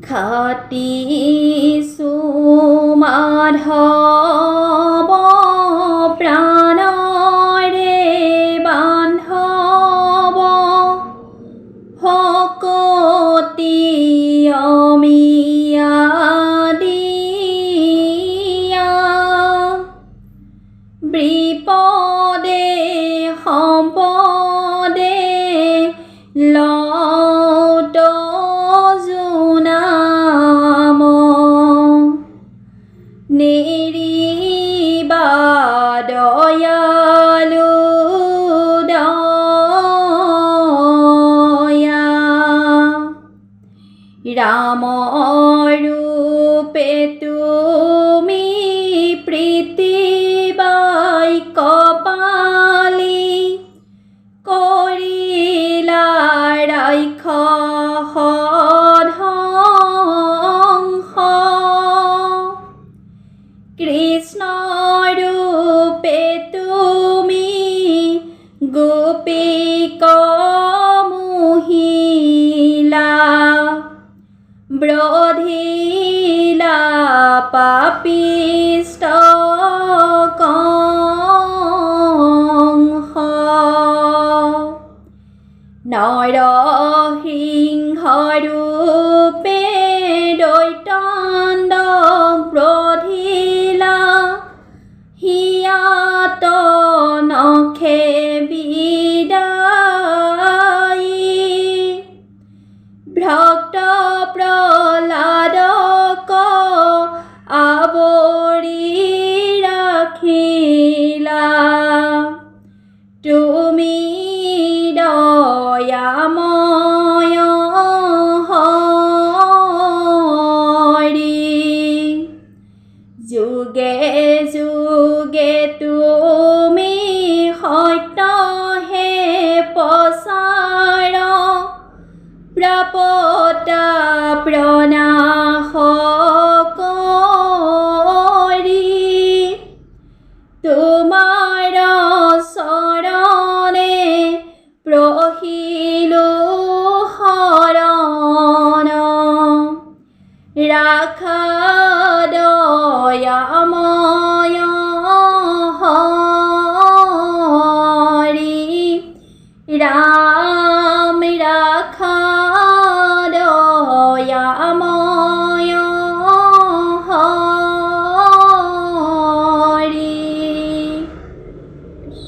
খাটিছো মাধৱ প্ৰাণৰে বান্ধৱ ভকতি অমিয়া দিয়া বিপদে সম্পদে লৌত জোনাম নেৰিবা দয়ালু দয়া ৰাম ৰূপে তুমি প্ৰীতি বাই কপালি কৰিলা ৰাক্ষস ধ্বংস কৃষ্ণ ৰূপে তুমি গোপীক মোহিলা ব্ৰধিলা পাপিষ্ঠ কংস নৰসিংহ ৰূপে দৈত্যন্দক ব্ৰধিলা হিয়াত নখে বিদায়ী ভক্ত প্ৰহ্লাদক আৱৰি ৰাখিলা তুমি দয়াময় হৰি যুগে যুগে তুমি সত্য হে প্ৰচাৰ প্ৰাপতা প্ৰণাশ কৰি তোমাৰ চৰণে প্ৰহিলো শৰণ ৰাখা দয়াময় হৰি ৰাম